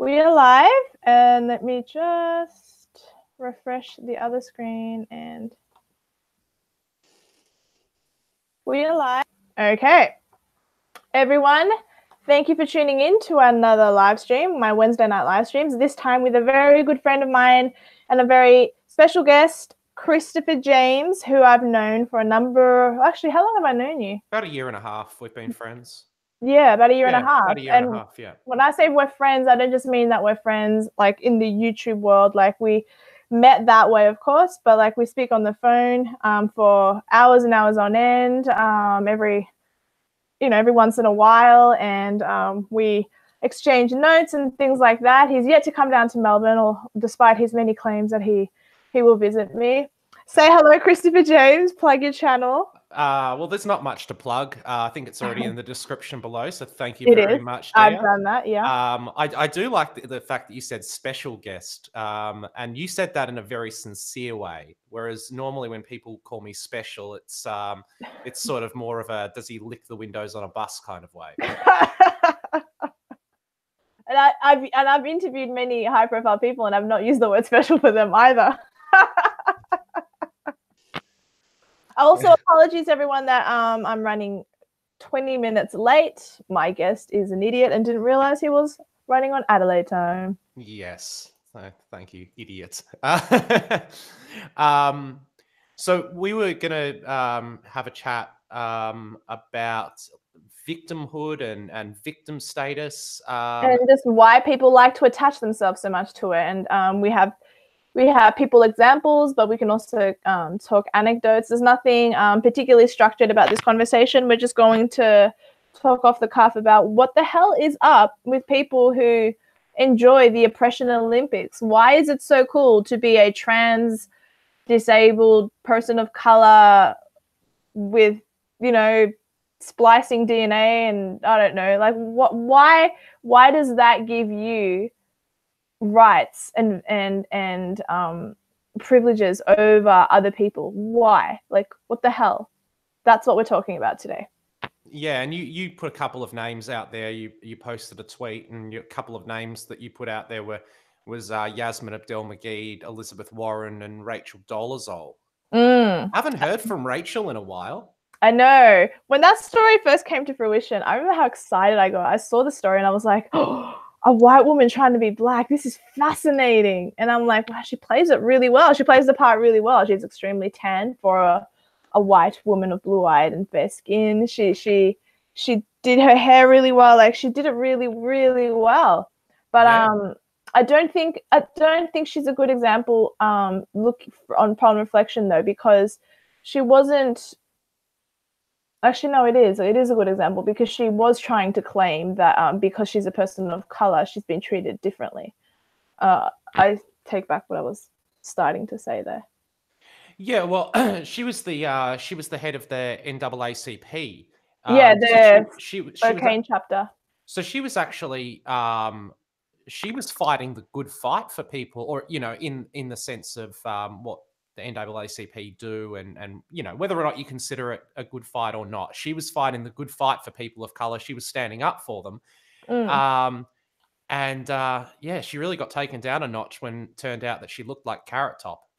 We are live, and let me just refresh the other screen, and we are live. Okay, everyone, thank you for tuning in to another live stream, my Wednesday night live streams, this time with a very good friend of mine and a very special guest, Christopher James, who I've known for a number, actually, how long have I known you? About a year and a half we've been friends. Yeah, about a year and a half. About a year and a half, yeah. When I say we're friends, I don't just mean that we're friends like in the YouTube world, like we met that way, of course, but like we speak on the phone for hours and hours on end, every once in a while, and we exchange notes and things like that. He's yet to come down to Melbourne, or despite his many claims that he will visit me. Say hello, Christopher James. Plug your channel. Well, there's not much to plug. I think it's already in the description below, so thank you very much, dear. I've done that, yeah. I do like the fact that you said special guest, and you said that in a very sincere way, whereas normally when people call me special, it's sort of more of a does he lick the windows on a bus kind of way. And I've interviewed many high-profile people, and I've not used the word special for them either. Also, apologies everyone that I'm running 20 minutes late. My guest is an idiot and didn't realize he was running on Adelaide time. Yes, thank you, idiot. So we were gonna have a chat about victimhood and victim status, and just why people like to attach themselves so much to it. And we have people examples, but we can also talk anecdotes. There's nothing particularly structured about this conversation. We're just going to talk off the cuff about what the hell is up with people who enjoy the oppression Olympics. Why is it so cool to be a trans, disabled person of color with, splicing DNA and I don't know, like why does that give you rights and privileges over other people? Why? Like, what the hell? That's what we're talking about today. Yeah, and you put a couple of names out there. You posted a tweet, and a couple of names that you put out there was Yasmin Abdel-Magid, Elizabeth Warren, and Rachel Dolezal. I haven't heard from Rachel in a while. I know. When that story first came to fruition, I remember how excited I got. I saw the story and I was like, oh, a white woman trying to be black. This is fascinating. And I'm like, wow, she plays it really well. She plays the part really well. She's extremely tan for a white woman of blue-eyed and fair skin. She did her hair really well. Like, she did it really, really well. But yeah. I don't think she's a good example. Look upon reflection though, because she wasn't. Actually, no, it is a good example, because she was trying to claim that because she's a person of color, she's been treated differently. I take back what I was starting to say there. Yeah, well, she was the head of the NAACP. Yeah, the cocaine chapter. So she was actually she was fighting the good fight for people, or in the sense of what the NAACP do, and whether or not you consider it a good fight or not. She was fighting the good fight for people of color. She was standing up for them. Yeah, she really got taken down a notch when it turned out that she looked like Carrot Top.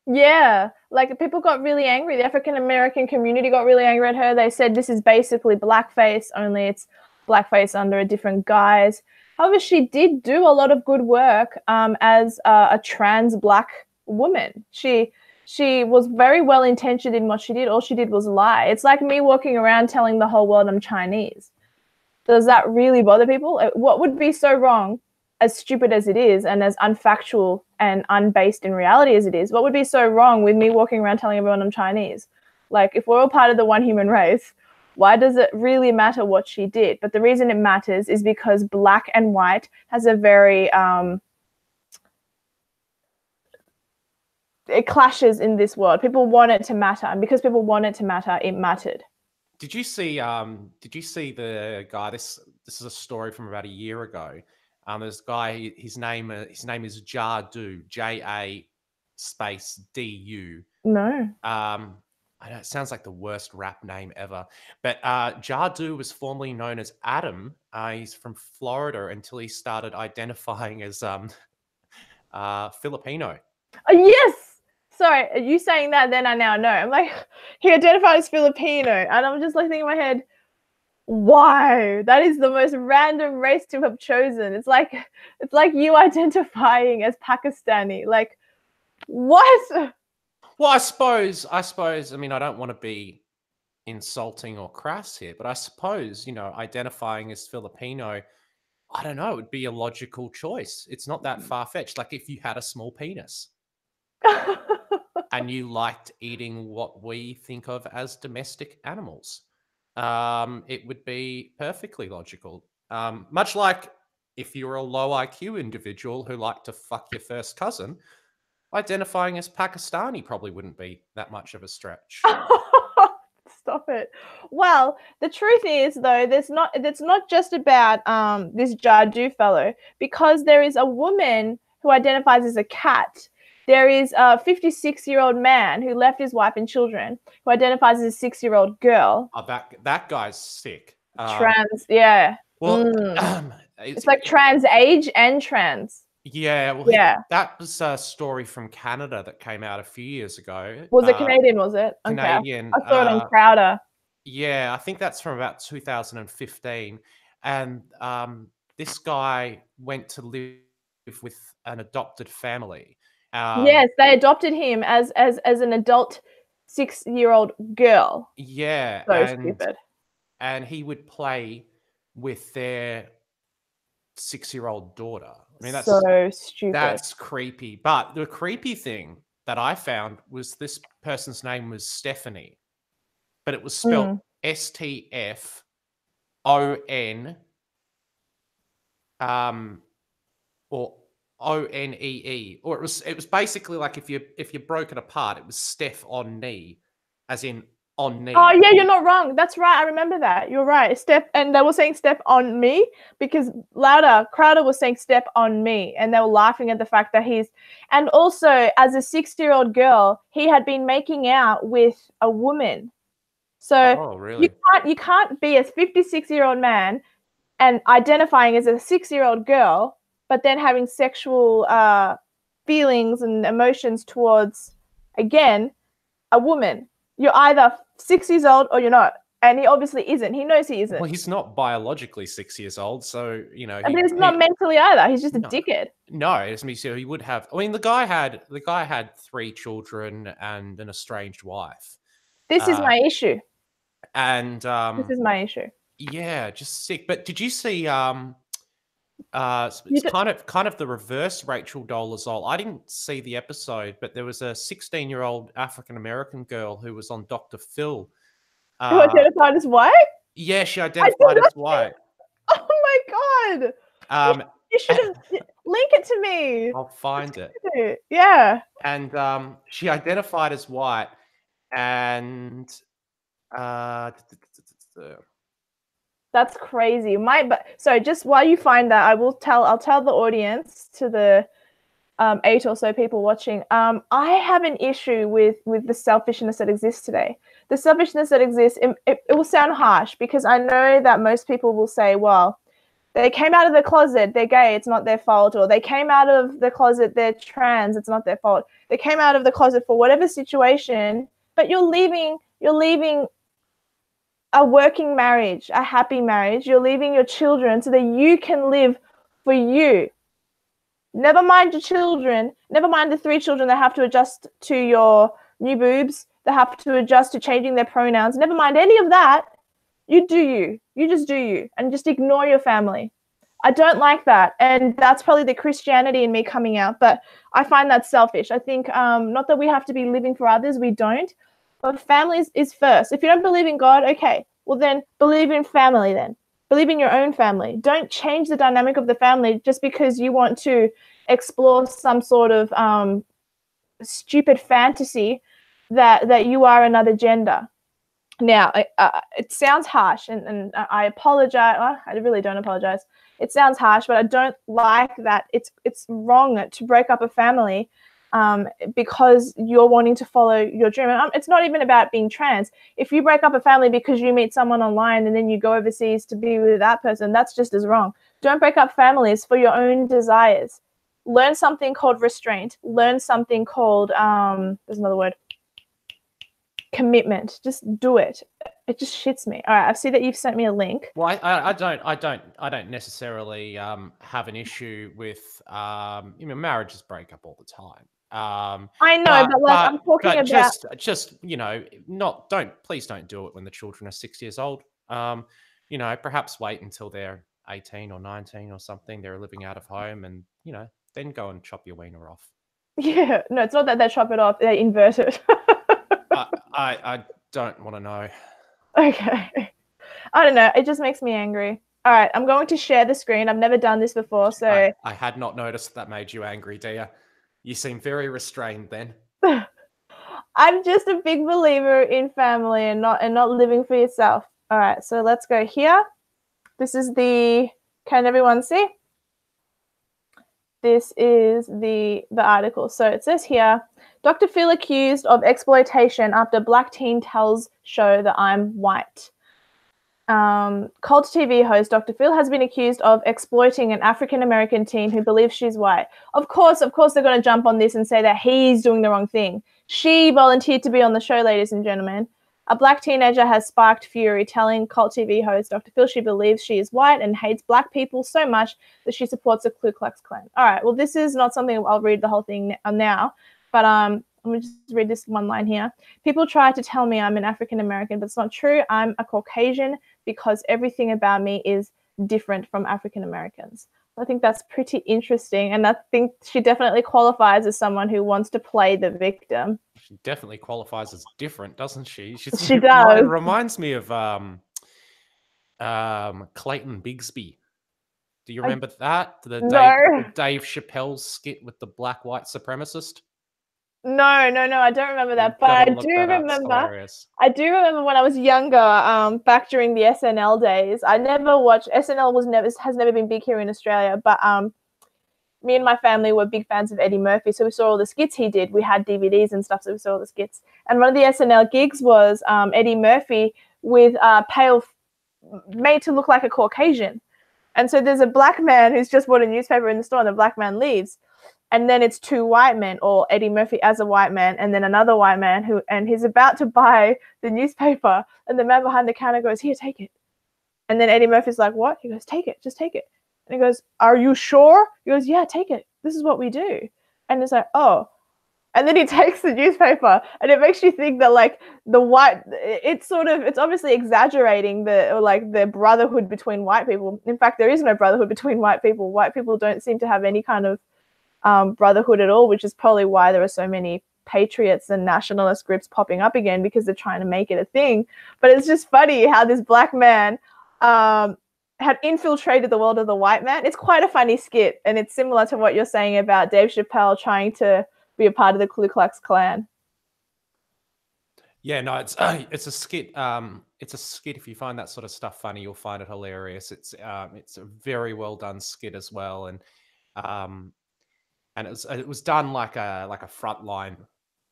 Yeah, like people got really angry. The African American community got really angry at her. They said this is basically blackface, only it's blackface under a different guise. However, she did do a lot of good work as a trans black woman. She was very well intentioned in what she did. All she did was lie. It's like me walking around telling the whole world I'm Chinese. Does that really bother people? What would be so wrong, as stupid as it is and as unfactual and unbased in reality as it is, what would be so wrong with me walking around telling everyone I'm Chinese? Like, if we're all part of the one human race, why does it really matter what she did? But the reason it matters is because black and white has a very it clashes in this world. People want it to matter, and because people want it to matter, it mattered. Did you see the guy? This is a story from about a year ago. There's a guy. His name is Jadu, JA space DU. No. I know it sounds like the worst rap name ever, but Jadu was formerly known as Adam. He's from Florida until he started identifying as Filipino. Oh, yes. Sorry, are you saying that? Then I now know. I'm like, he identified as Filipino, and I'm just like thinking in my head, why? That is the most random race to have chosen. It's like you identifying as Pakistani. Like, what? Well, I suppose. I mean, I don't want to be insulting or crass here, but I suppose identifying as Filipino. I don't know. It would be a logical choice. It's not that far fetched. Like if you had a small penis and you liked eating what we think of as domestic animals, it would be perfectly logical. Much like if you were a low IQ individual who liked to fuck your first cousin, identifying as Pakistani probably wouldn't be that much of a stretch. Stop it. Well, the truth is though, it's not just about this Jadu fellow, because there is a woman who identifies as a cat. There is a 56-year-old man who left his wife and children who identifies as a 6-year-old girl. Oh, that guy's sick. Trans, yeah. Well, it's like trans age and trans. Yeah, well, yeah. That was a story from Canada that came out a few years ago. Was it Canadian, was it? Canadian. Okay. I saw it on Crowder. Yeah, I think that's from about 2015. And this guy went to live with an adopted family. Yes, they adopted him as an adult 6-year-old girl. Yeah. So stupid. And he would play with their 6-year-old daughter. I mean, that's so stupid. That's creepy. But the creepy thing that I found was this person's name was Stephanie, but it was spelled STFON. Or ONEE, or it was basically like if you broke it apart, it was Steph on knee, as in on knee. Oh yeah, you're not wrong. That's right. I remember that. You're right. Steph, and they were saying Steph on me because Crowder was saying Steph on me, and they were laughing at the fact that and also as a 6-year-old girl, he had been making out with a woman. So really? you can't be a 56-year-old man and identifying as a 6-year-old girl, but then having sexual feelings and emotions towards, again, a woman. You're either 6 years old or you're not. And he obviously isn't. He knows he isn't. Well, he's not biologically 6 years old, so, But he's not mentally either. He's just a dickhead. No, so he would have. I mean, the guy had 3 children and an estranged wife. This is my issue. And this is my issue. Yeah, just sick. But did you see it's kind of the reverse Rachel Dolezal? I didn't see the episode, but there was a 16-year-old African American girl who was on Dr. Phil. Who identified as white? Yeah, she identified as white. Oh my god! You should have link it to me. I'll find it. Yeah. And she identified as white, and that's crazy. So just while you find that, I'll tell the audience, to the 8 or so people watching, I have an issue with the selfishness that exists today. The selfishness that exists, it will sound harsh because I know that most people will say, well, they came out of the closet, they're gay, it's not their fault. Or they came out of the closet, they're trans, it's not their fault. They came out of the closet for whatever situation, but you're leaving a working marriage, a happy marriage. You're leaving your children so that you can live for you. Never mind your children. Never mind the 3 children that have to adjust to your new boobs, that have to adjust to changing their pronouns. Never mind any of that. You do you. You just do you. And just ignore your family. I don't like that. And that's probably the Christianity in me coming out. But I find that selfish. I think not that we have to be living for others. We don't. But family is first. If you don't believe in God, okay, well then believe in family then. Believe in your own family. Don't change the dynamic of the family just because you want to explore some sort of stupid fantasy that you are another gender. Now, it sounds harsh, and I apologize. Well, I really don't apologize. It sounds harsh, but I don't like that it's wrong to break up a family because you're wanting to follow your dream. And it's not even about being trans. If you break up a family because you meet someone online and then you go overseas to be with that person, that's just as wrong. Don't break up families for your own desires. Learn something called restraint. Learn something called, there's another word, commitment. Just do it. It just shits me. All right, I see that you've sent me a link. Well, I don't necessarily have an issue with marriages break up all the time. I know, but like I'm talking about just please don't do it when the children are 6 years old. Perhaps wait until they're 18 or 19 or something. They're living out of home, and then go and chop your wiener off. Yeah, no, it's not that they chop it off; they invert it. I don't want to know. Okay. I don't know. It just makes me angry. All right, I'm going to share the screen. I've never done this before, so... I had not noticed that made you angry, Dia. You seem very restrained then. I'm just a big believer in family and not living for yourself. All right, so let's go here. This is the... Can everyone see? This is the article. So it says here, Dr. Phil accused of exploitation after black teen tells show that I'm white. Cult TV host Dr. Phil has been accused of exploiting an African-American teen who believes she's white. Of course, they're going to jump on this and say that he's doing the wrong thing. She volunteered to be on the show, ladies and gentlemen. A black teenager has sparked fury, telling Cult TV host Dr. Phil she believes she is white and hates black people so much that she supports the Ku Klux Klan. All right, well, this is not something I'll read the whole thing now, but let me just read this one line here. People try to tell me I'm an African-American, but it's not true. I'm a Caucasian because everything about me is different from African-Americans. I think that's pretty interesting, and I think she definitely qualifies as someone who wants to play the victim. She definitely qualifies as different, doesn't she? She does. It reminds me of Clayton Bigsby. Do you remember that? The Dave Chappelle skit with the black white supremacist? No, I don't remember that, but I do remember when I was younger, back during the SNL days. I never watched SNL has never been big here in Australia, but me and my family were big fans of Eddie Murphy, so we saw all the skits he did. We had DVDs and stuff, so we saw all the skits. And one of the SNL gigs was Eddie Murphy with made to look like a Caucasian. And so there's a black man who's just bought a newspaper in the store, and the black man leaves. And then it's two white men, or Eddie Murphy as a white man, and then another white man and he's about to buy the newspaper, and the man behind the counter goes, "Here, take it." And then Eddie Murphy's like, "What?" He goes, "Take it, just take it." And he goes, "Are you sure?" He goes, "Yeah, take it. This is what we do." And it's like, "Oh." And then he takes the newspaper, and it makes you think that like it's obviously exaggerating the brotherhood between white people. In fact, there is no brotherhood between white people. White people don't seem to have any kind of brotherhood at all, which is probably why there are so many patriots and nationalist groups popping up again, because they're trying to make it a thing. But it's just funny how this black man had infiltrated the world of the white man. It's quite a funny skit, and it's similar to what you're saying about Dave Chappelle trying to be a part of the Ku Klux Klan. Yeah, no, it's a skit. It's a skit. If you find that sort of stuff funny, you'll find it hilarious. It's a very well done skit as well, and it was done like a frontline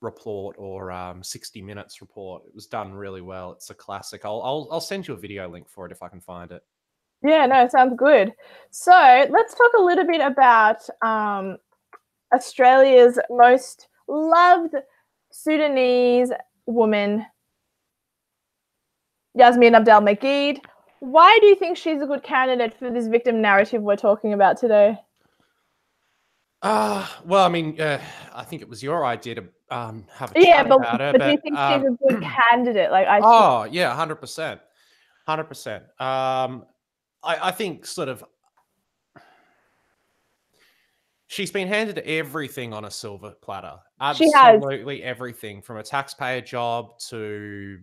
report or 60 Minutes report. It was done really well. It's a classic. I'll send you a video link for it if I can find it. Yeah, no, sounds good. So let's talk a little bit about Australia's most loved Sudanese woman, Yasmin Abdel Megeed. Why do you think she's a good candidate for this victim narrative we're talking about today? Well, I mean, I think it was your idea to have a chat about her. But do you think she's a good candidate? Like, yeah, 100%, 100%. I think sort of she's been handed everything on a silver platter. Absolutely everything, from a taxpayer job to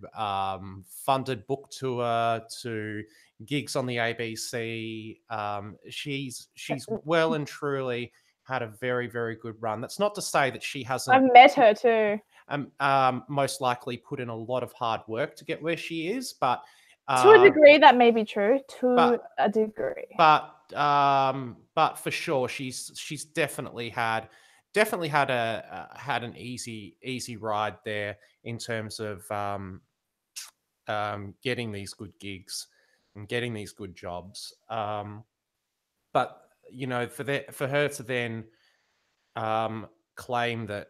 funded book tour to gigs on the ABC. She's well and truly had a very, very good run. That's not to say that she hasn't. I've met her too. Most likely put in a lot of hard work to get where she is, but to a degree that may be true. A degree, but for sure, she's definitely had definitely had had an easy ride there in terms of getting these good gigs and getting these good jobs. But for her to then um, claim that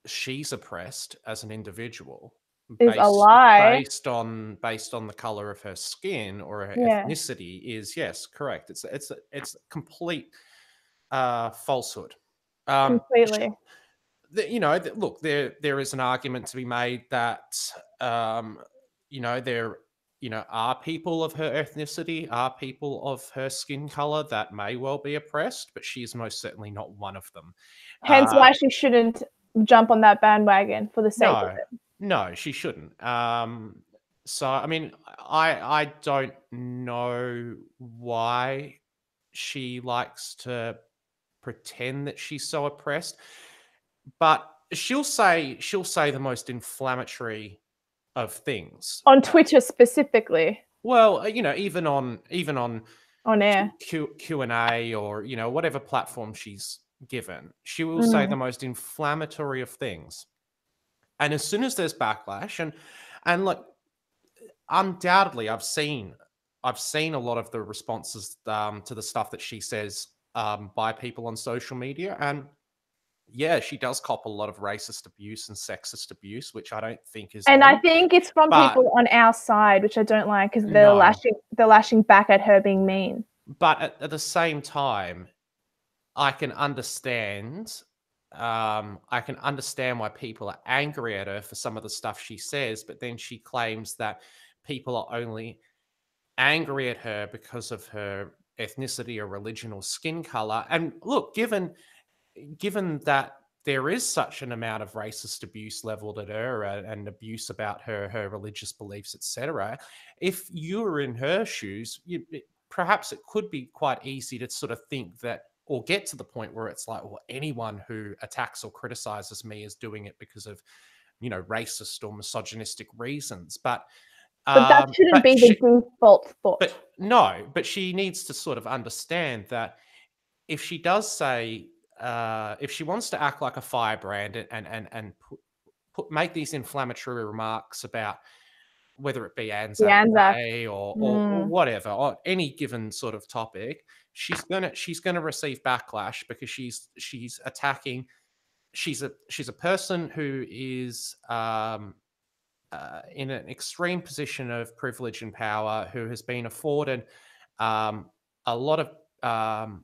she's oppressed as an individual Is a lie. based on the color of her skin or her Yeah, ethnicity is, yes, correct. It's complete falsehood. Sh- completely. Look, there is an argument to be made that um, there are people of her ethnicity, are people of her skin color that may well be oppressed, but she is most certainly not one of them. Hence Uh, why she shouldn't jump on that bandwagon for the sake of no, it. no, she shouldn't. So I mean, I don't know why she likes to pretend that she's so oppressed, but she'll say the most inflammatory of things. On Twitter specifically, Well, even on on air. Q&A, or whatever platform she's given, she will say the Mm. most inflammatory of things. And as soon as there's backlash, and like, undoubtedly, I've seen a lot of the responses to the stuff that she says by people on social media, and yeah, she does cop a lot of racist abuse and sexist abuse, which I don't think is And I on. think it's from But people on our side, which I don't like, because no, they're lashing back at her being mean. but at the same time, I can understand. I can understand why people are angry at her for some of the stuff she says, but then she claims that people are only angry at her because of her ethnicity or religion or skin color. And look, given that there is such an amount of racist abuse leveled at her, and abuse about her religious beliefs, etc., if you were in her shoes, perhaps it could be quite easy to sort of think that, or get to the point where it's like, well, anyone who attacks or criticizes me is doing it because of racist or misogynistic reasons. But that shouldn't But be the she, default thought. but no, but she needs to sort of understand that if she does say, if she wants to act like a firebrand and make these inflammatory remarks about whether it be The Anzac Anzac. Day or Mm. whatever, or any given sort of topic, she's gonna receive backlash, because she's attacking. She's a person who is in an extreme position of privilege and power, who has been afforded um, a lot of um,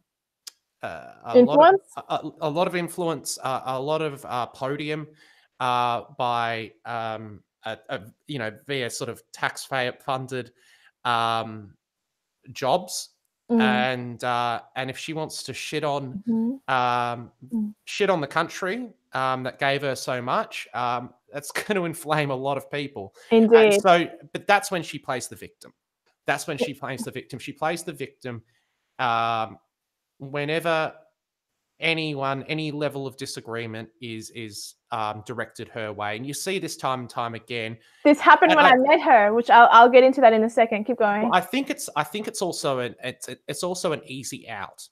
Influence? a lot of influence, a lot of podium by via sort of taxpayer funded um, jobs, Mm. and if she wants to Mhm. um, Mm. shit on the country that gave her so much, that's going to inflame a lot of people. And Indeed. so, but that's when she plays the victim. That's when she plays the victim. She plays the victim um, whenever any level of disagreement is directed her way, and you see this time and time again. This happened And when I met her, which I'll get into that in a second. Keep well, going. I think it's also an easy out.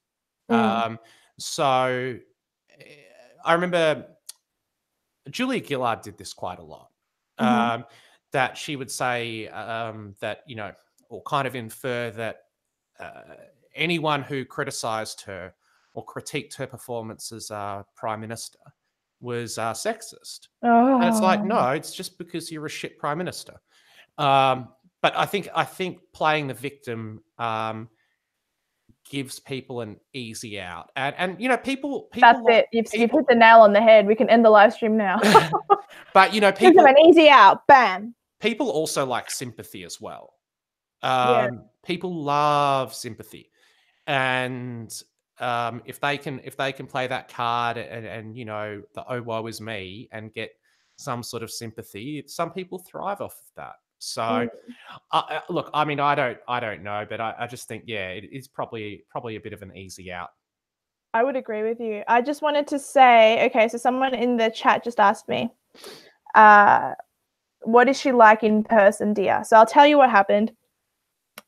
Mm. Um, so eh, I remember Julia Gillard did this quite a lot. Mhm. Um, that she would say that, or kind of infer that uh, anyone who criticized her or critiqued her performance as prime minister was sexist. And it's like, Oh, no, it's just because you're a shit prime minister. Um, but I think playing the victim gives people an easy out, and people that's people like it. You've hit people, the nail on the head. We can end the live stream now. but Give them people an easy out. Bam. people also like sympathy as well. Yeah. People love sympathy, and if they can play that card, and the oh woe is me, and get some sort of sympathy, some people thrive off of that. So Mm. look, I mean, I don't know, but I just think, yeah, it is probably a bit of an easy out. I would agree with you. I just wanted to say, okay, so someone in the chat just asked me, uh, what is she like in person, dear? So I'll tell you what happened.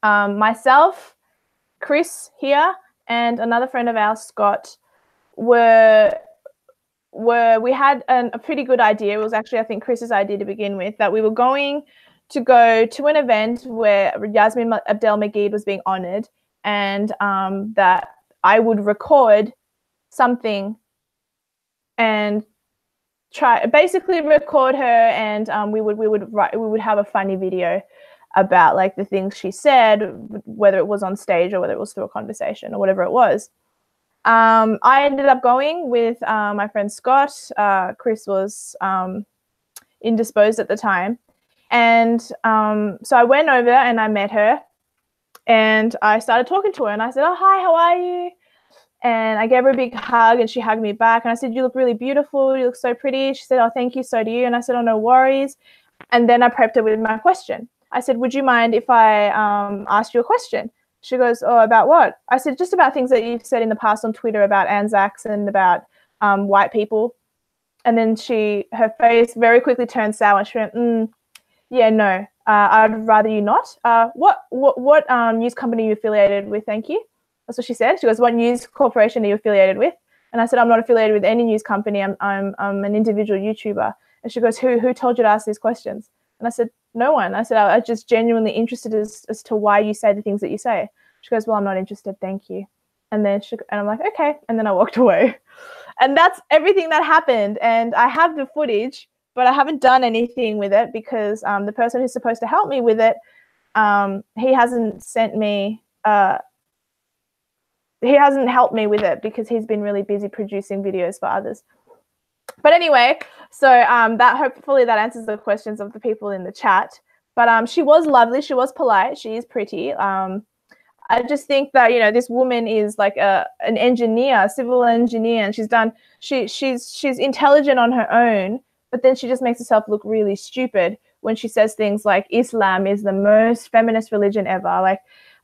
Myself, Chris here, and another friend of ours, Scott, were we had a pretty good idea. It was actually, I think, Chris's idea to begin with, that we were going to go to an event where Yasmin Abdel Meguid was being honored, and that I would record something and basically record her, and we would have a funny video about like the things she said, whether it was on stage or whether it was through a conversation or whatever it was. I ended up going with my friend Scott. Chris was indisposed at the time. And so I went over and I met her, and I started talking to her, and I said, "Oh, hi, how are you?" And I gave her a big hug, and she hugged me back. And I said, "You look really beautiful. You look so pretty." She said, "Oh, thank you. So do you." And I said, "Oh, no worries." And then I prepped her with my question. I said, "Would you mind if I asked you a question?" She goes, "Oh, about what?" I said, "Just about things that you've said in the past on Twitter about Anzacs and about white people." And then her face very quickly turned sour, and she went, "Yeah, no, I'd rather you not. What news company are you affiliated with? Thank you." That's what she said. She goes, "What news corporation are you affiliated with?" And I said, "I'm not affiliated with any news company. I'm an individual YouTuber." And she goes, "Who told you to ask these questions?" And I said, "No one." I said, "I'm just genuinely interested as to why you say the things that you say." She goes, "Well, I'm not interested. Thank you." And then I'm like, "Okay." And then I walked away. And that's everything that happened. And I have the footage, but I haven't done anything with it because the person who's supposed to help me with it, he hasn't sent me. He hasn't helped me with it because he's been really busy producing videos for others. But anyway, so that hopefully that answers the questions of the people in the chat. But she was lovely. She was polite. She is pretty. I just think that, you know, this woman is like an engineer, a civil engineer, and she's intelligent on her own, but then she just makes herself look really stupid when she says things like Islam is the most feminist religion ever. Like,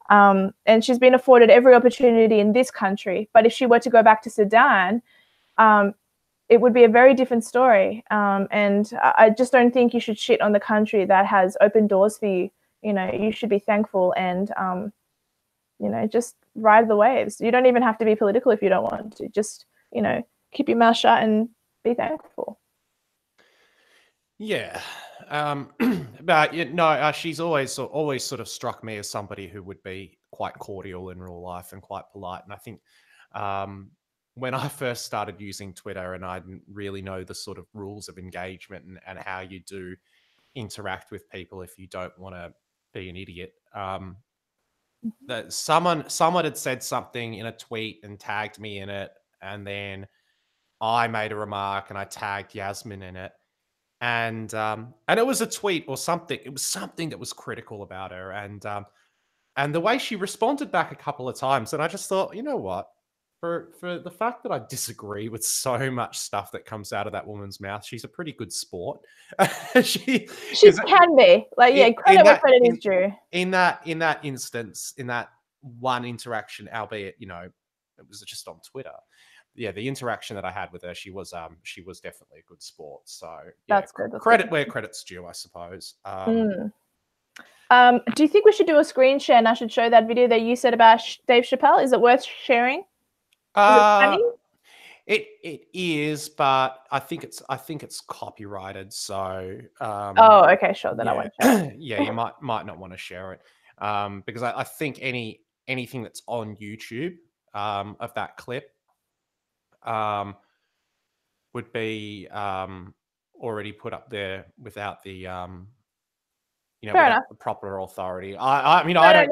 and she's been afforded every opportunity in this country. But if she were to go back to Sudan, it would be a very different story. And I just don't think you should shit on the country that has opened doors for you. You know, you should be thankful and, you know, just ride the waves. You don't even have to be political if you don't want to. Just, you know, keep your mouth shut and be thankful. Yeah. But you know, she's always sort of struck me as somebody who would be quite cordial in real life and quite polite. And I think when I first started using Twitter and I didn't really know the sort of rules of engagement and how you do interact with people if you don't want to be an idiot, that someone had said something in a tweet and tagged me in it, and then I made a remark and I tagged Yasmin in it. And it was a tweet or something. It was something that was critical about her, and the way she responded back a couple of times, and I just thought, you know what, for the fact that I disagree with so much stuff that comes out of that woman's mouth, she's a pretty good sport. she can be like, yeah, credit where credit is due. In that instance, in that one interaction, albeit, you know, it was just on Twitter. Yeah, the interaction that I had with her, she was definitely a good sport. So yeah, that's good. That's credit good. where credit's due, I suppose. Do you think we should do a screen share and I should show that video that you said about Dave Chappelle? Is it worth sharing? It is, but I think it's copyrighted. So oh, okay, sure. Then yeah. I won't share it. Yeah, you might not want to share it because I think anything that's on YouTube of that clip would be already put up there without the you know, without the proper authority. I mean, I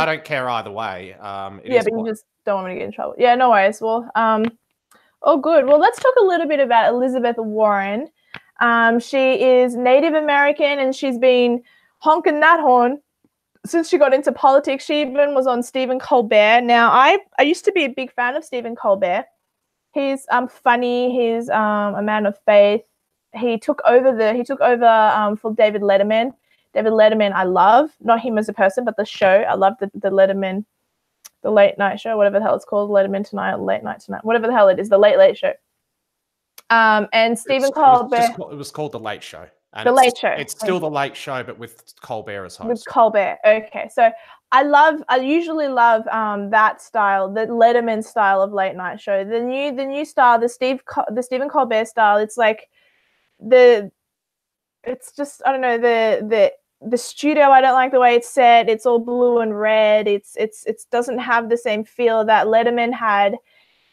don't care either way. But you just don't want me to get in trouble. Yeah, no worries. Well, oh, good. Well, let's talk a little bit about Elizabeth Warren. She is Native American, and she's been honking that horn since she got into politics. She even was on Stephen Colbert. Now, I used to be a big fan of Stephen Colbert. He's funny. He's a man of faith. He took over for David Letterman. David Letterman, I love, not him as a person, but the show. I love the Letterman, the late night show, whatever the hell it's called, Letterman Tonight, Late Night Tonight, whatever the hell it is, the Late Show. And Stephen Colbert. It was called The Late Show. And Late Show. It's still The Late Show, but with Colbert as host. With Colbert. Okay. So I usually love that style, the Letterman style of late night show. The new style, the Stephen Colbert style. It's like it's just, I don't know, the studio. I don't like the way it's set. It's all blue and red. It doesn't have the same feel that Letterman had,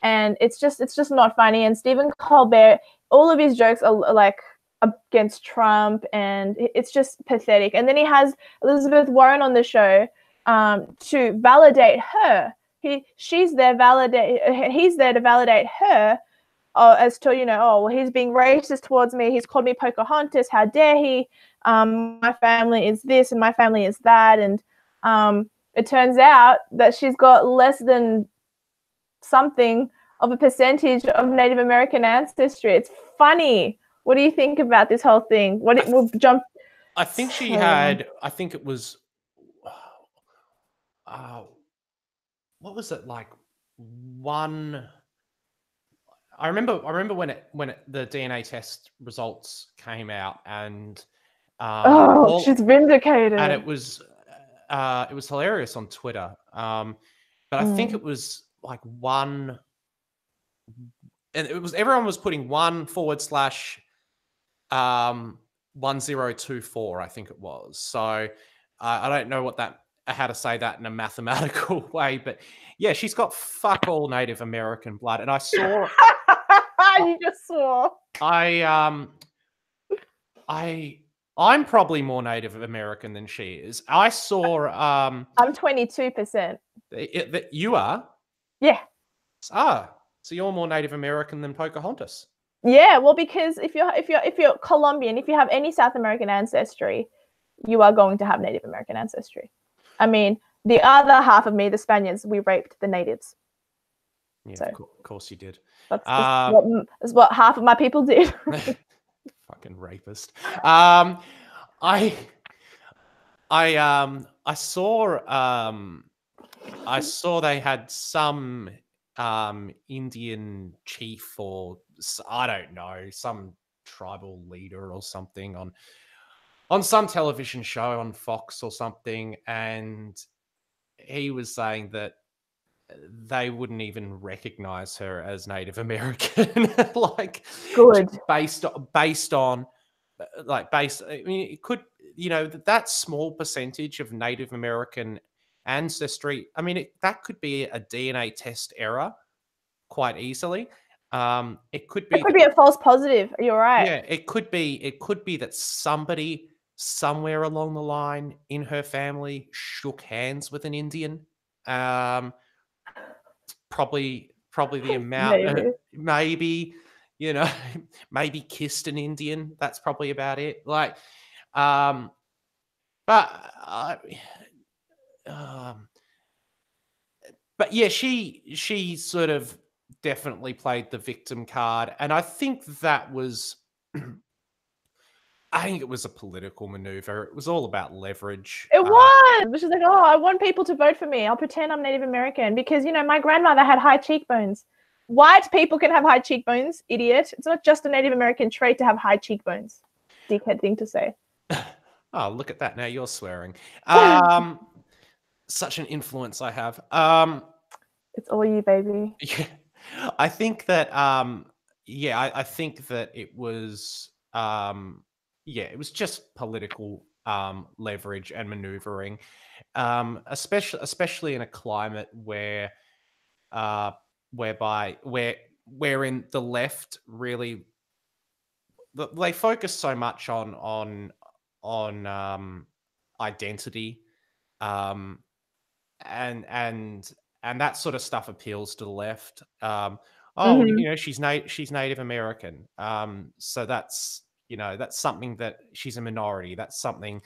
and it's just not funny. And Stephen Colbert, all of his jokes are like against Trump, and it's just pathetic. And then he has Elizabeth Warren on the show to validate her. He's there to validate her as to, oh, well, he's being racist towards me. He's called me Pocahontas. How dare he? My family is this and my family is that. And it turns out that she's got less than something of a percentage of Native American ancestry. It's funny. What do you think about this whole thing? We'll jump. I think she had. I think it was. What was it like? One. I remember when the DNA test results came out, and she's vindicated. And it was hilarious on Twitter. But I think it was like one, and it was everyone was putting 1//1024. I think it was. So I don't know how to say that in a mathematical way, but yeah, she's got fuck all Native American blood, and I saw. You just swore. I'm probably more Native American than she is. I saw. I'm 22%. You are? Yeah. So you're more Native American than Pocahontas. Yeah, well, because if you're Colombian, if you have any South American ancestry, you are going to have Native American ancestry. I mean, the other half of me, the Spaniards, we raped the natives. Yeah, so, of course you did. That's what half of my people did. Fucking rapist. I saw they had some Indian chief, or I don't know, some tribal leader or something on some television show on Fox or something, and he was saying that they wouldn't even recognize her as Native American. Like, good, based on I mean, it could, that small percentage of Native American ancestry, I mean, that could be a DNA test error quite easily. It could be a false positive. You're right. Yeah, it could be that somebody somewhere along the line in her family shook hands with an Indian. Probably the amount, maybe, maybe kissed an Indian. That's probably about it. Like, but yeah, she sort of definitely played the victim card, and I think that was. I think it was a political maneuver. It was all about leverage. It was. She's like, I want people to vote for me. I'll pretend I'm Native American because, my grandmother had high cheekbones. White people can have high cheekbones, idiot. It's not just a Native American trait to have high cheekbones. Dickhead thing to say. Oh, look at that. Now you're swearing. Such an influence I have. It's all you, baby. Yeah. I think that, I think that it was... it was just political leverage and maneuvering, especially in a climate wherein the left really they focus so much on identity, and that sort of stuff appeals to the left. She's Native American, so that's. That's something that she's a minority. That's something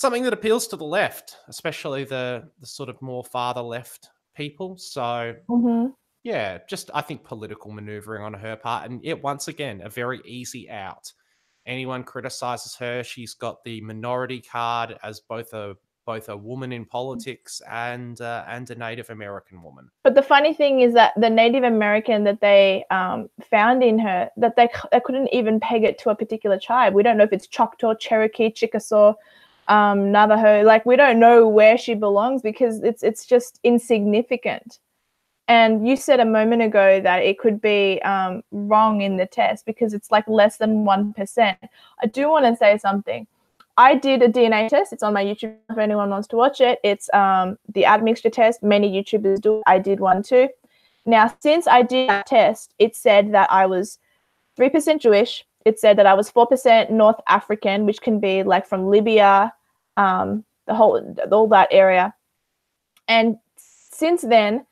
that appeals to the left, especially the sort of more farther left people. So, yeah, just I think political maneuvering on her part. And once again, a very easy out. Anyone criticizes her, she's got the minority card as both a woman in politics and a Native American woman. But the funny thing is that the Native American that they found in her, that they couldn't even peg it to a particular tribe. We don't know if it's Choctaw, Cherokee, Chickasaw. Navajo. Like, we don't know where she belongs because it's just insignificant. And you said a moment ago that it could be wrong in the test because it's like less than 1%. I do want to say something. I did a DNA test. It's on my YouTube if anyone wants to watch it. It's the admixture test. Many YouTubers do it. I did one too. Now, since I did that test, it said that I was 3% Jewish. It said that I was 4% North African, which can be like from Libya, all that area. And since then,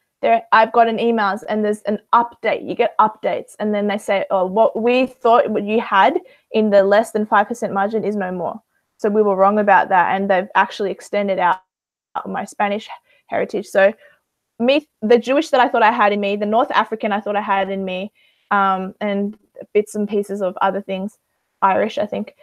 I've gotten emails and there's an update. You get updates, and then they say, "Oh, what we thought what you had in the less than 5% margin is no more." So we were wrong about that, and they've actually extended out my Spanish heritage. So me, the Jewish that I thought I had in me, the North African I thought I had in me, and bits and pieces of other things, Irish, I think,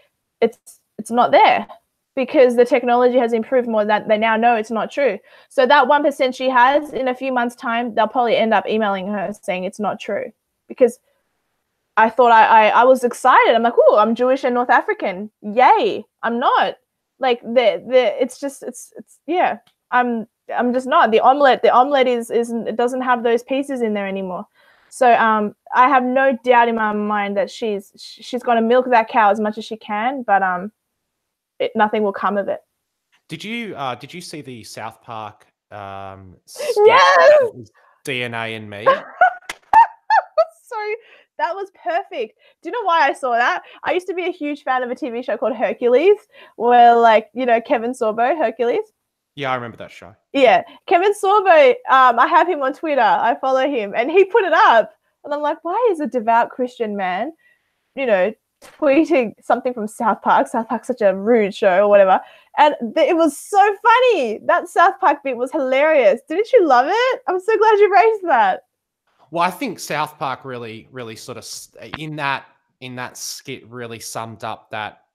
it's not there because the technology has improved more that they now know it's not true. So that 1% she has, in a few months' time, they'll probably end up emailing her saying it's not true because I thought I was excited. I'm like, oh, I'm Jewish and North African. Yay. I'm not. Like yeah. I'm just not. The omelet isn't, it doesn't have those pieces in there anymore. So I have no doubt in my mind that she's going to milk that cow as much as she can, but nothing will come of it. Did you see the South Park yes! DNA and me? Sorry, that was perfect. Do you know why I saw that? I used to be a huge fan of a TV show called Hercules, where, like, you know, Kevin Sorbo, Hercules. Yeah, I remember that show. Yeah, Kevin Sorbo, I have him on Twitter. I follow him, and he put it up. And I'm like, why is a devout Christian man, you know, tweeting something from South Park? South Park's such a rude show or whatever. And it was so funny. That South Park bit was hilarious. Didn't you love it? I'm so glad you raised that. Well, I think South Park really sort of in that skit really summed up that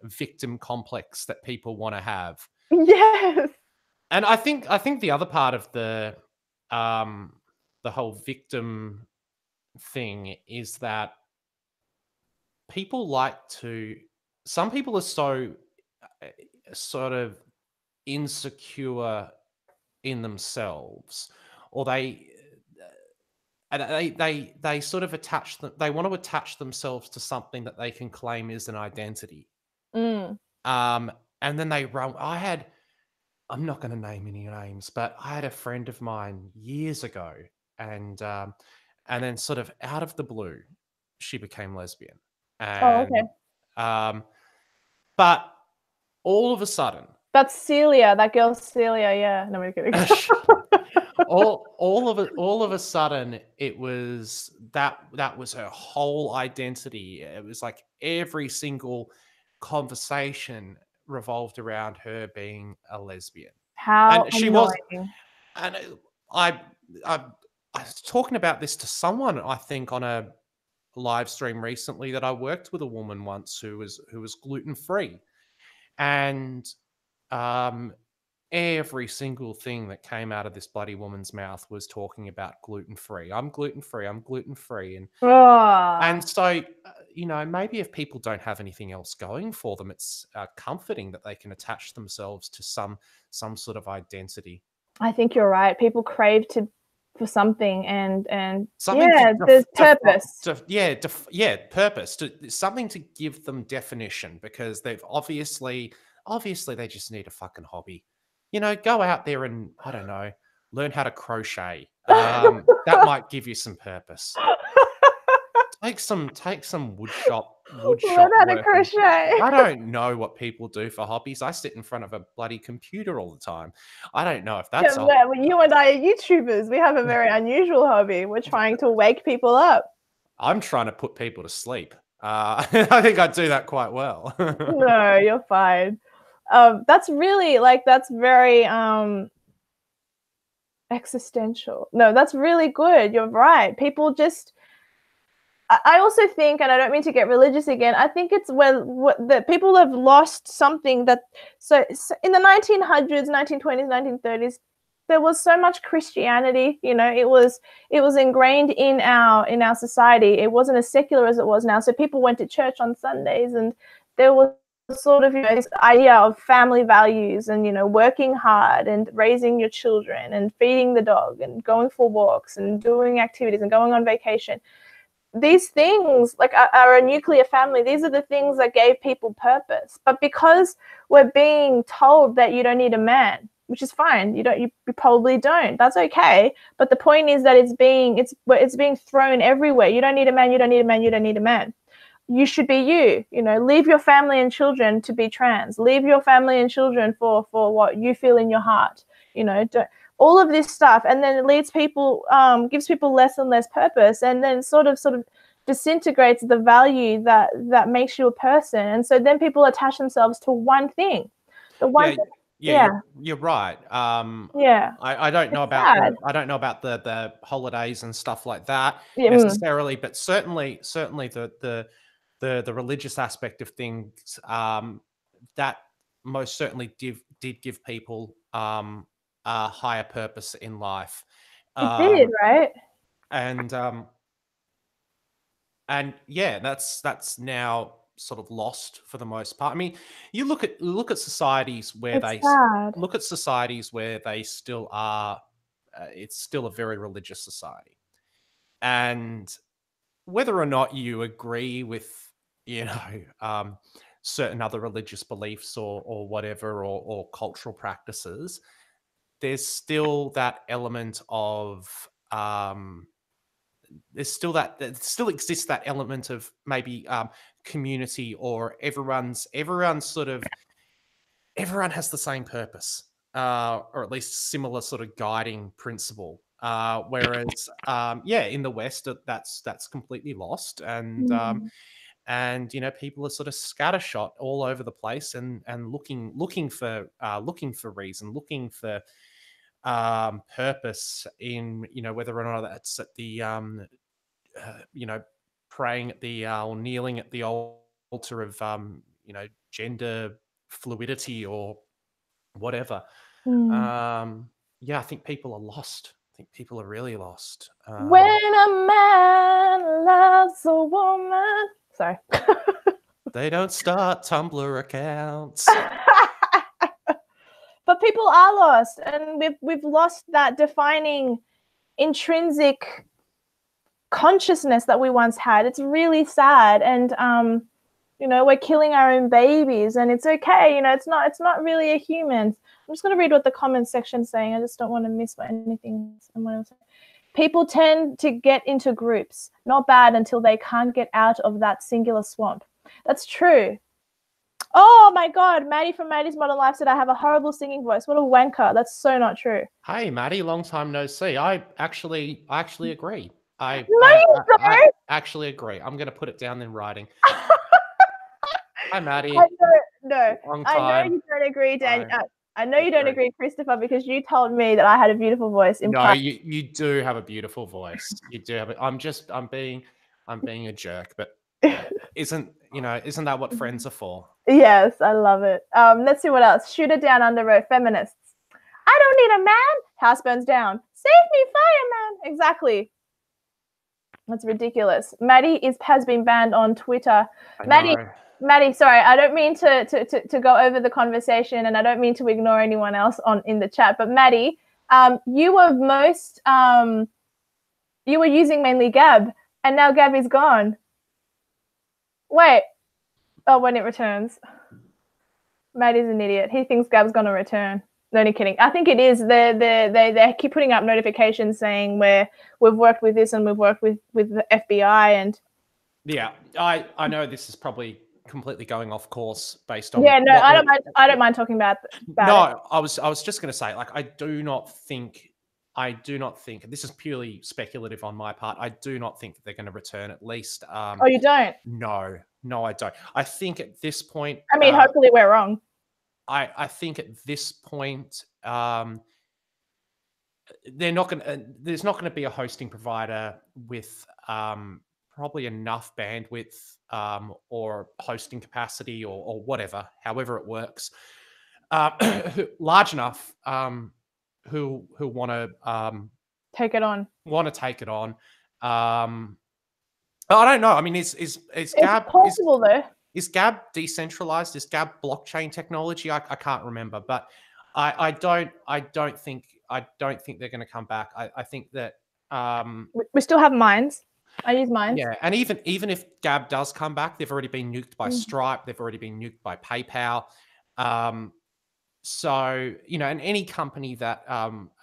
victim complex that people want to have. Yes. And I think the other part of the whole victim thing is that some people are so sort of insecure in themselves, or they sort of they want to attach themselves to something that they can claim is an identity. Mm. And then they run. I'm not going to name any names, but I had a friend of mine years ago, and then sort of out of the blue, she became lesbian. And, okay. But all of a sudden, that's Celia. That girl Celia. Yeah. No, I'm kidding. all of a sudden, it was that was her whole identity. It was like every single conversation revolved around her being a lesbian. How and she annoying. was. And I was talking about this to someone, I think, on a live stream recently, that I worked with a woman once who was gluten-free, and every single thing that came out of this bloody woman's mouth was talking about gluten-free. I'm gluten-free. I'm gluten-free. And so, you know, maybe if people don't have anything else going for them, it's comforting that they can attach themselves to some sort of identity. I think you're right. People crave for something, and something there's purpose. Purpose. Something to give them definition, because they've obviously they just need a fucking hobby. You know, go out there and, I don't know, learn how to crochet. That might give you some purpose. Take some wood shop learn how to crochet. I don't know what people do for hobbies. I sit in front of a bloody computer all the time. I don't know if that's you and I are YouTubers. We have a very unusual hobby. We're trying to wake people up. I'm trying to put people to sleep. I think I do that quite well. No, you're fine. That's really, like, that's very existential. No, that's really good. You're right. People just, I also think, and I don't mean to get religious again, I think it's when the people have lost something that, so in the 1900s, 1920s, 1930s, there was so much Christianity, you know, it was ingrained in our society. It wasn't as secular as it was now. So people went to church on Sundays, and there was sort of, this idea of family values and, working hard and raising your children and feeding the dog and going for walks and doing activities and going on vacation. These things, like, are a nuclear family. These are the things that gave people purpose. But because we're being told that you don't need a man, which is fine, you probably don't. That's okay. But the point is that it's being thrown everywhere. You don't need a man. You don't need a man. You don't need a man. You should be you. Leave your family and children to be trans. Leave your family and children for what you feel in your heart. All of this stuff, and then it leads people, gives people less and less purpose, and then sort of disintegrates the value that makes you a person. And so then people attach themselves to one thing. You're right. Yeah. I don't know about the holidays and stuff like that necessarily, but certainly the religious aspect of things, that most certainly did give people a higher purpose in life. It did, right? And yeah, that's now sort of lost for the most part. I mean, you look at societies where they still are. It's still a very religious society, and whether or not you agree with, certain other religious beliefs or whatever, or cultural practices, there's still that element of there still exists that element of maybe community, or everyone has the same purpose, or at least similar sort of guiding principle. Whereas, in the West, that's completely lost, and people are sort of scattershot all over the place, and looking for reason, looking for purpose in, whether or not that's at the praying at the or kneeling at the altar of gender fluidity or whatever. I think people are lost. I think people are really lost. When a man loves a woman. Sorry. They don't start Tumblr accounts. But people are lost, and we've lost that defining intrinsic consciousness that we once had. It's really sad, and we're killing our own babies, and it's okay. It's not really a human. I'm just going to read what the comments section's saying. I just don't want to miss anything someone else said. People tend to get into groups, not bad, until they can't get out of that singular swamp. That's true. Oh my God, Maddie from Maddie's Modern Life said I have a horrible singing voice. What a wanker. That's so not true. Hey, Maddie, long time no see. I actually agree. I actually agree. I'm going to put it down in writing. Hi, Maddie. I know you don't agree, Dan. I know you don't agree, Christopher, because you told me that I had a beautiful voice. No, you do have a beautiful voice. You do have it. I'm being a jerk, but isn't that what friends are for? Yes, I love it. Let's see what else. Shooter Down Under Road, feminists. I don't need a man. House burns down. Save me, fireman. Exactly. That's ridiculous. Maddie has been banned on Twitter. Maddie, sorry, I don't mean to go over the conversation, and I don't mean to ignore anyone else in the chat. But Maddie, you were using mainly Gab, and now Gab is gone. Wait. Oh, when it returns. Maddie's an idiot. He thinks Gab's gonna return. No, only kidding. I think it is. They keep putting up notifications saying we've worked with this and we've worked with the FBI and. Yeah, I know this is probably completely going off course based on. Yeah, no, I don't mind talking about no, it. I was just going to say, like, I do not think, and this is purely speculative on my part, I do not think that they're going to return, at least. Oh, you don't? No, I don't. I think at this point. I mean, hopefully we're wrong. I think at this point, there's not going to be a hosting provider with probably enough bandwidth or hosting capacity or whatever, however it works, large enough who want to take it on. I don't know. I mean, is Gab possible though? is Gab decentralized? Is Gab blockchain technology? I can't remember, but I don't think they're going to come back. I think that We still have Minds. I use Minds. yeah, and even if Gab does come back, they've already been nuked by Mm. Stripe. They've already been nuked by PayPal. Um, so and any company that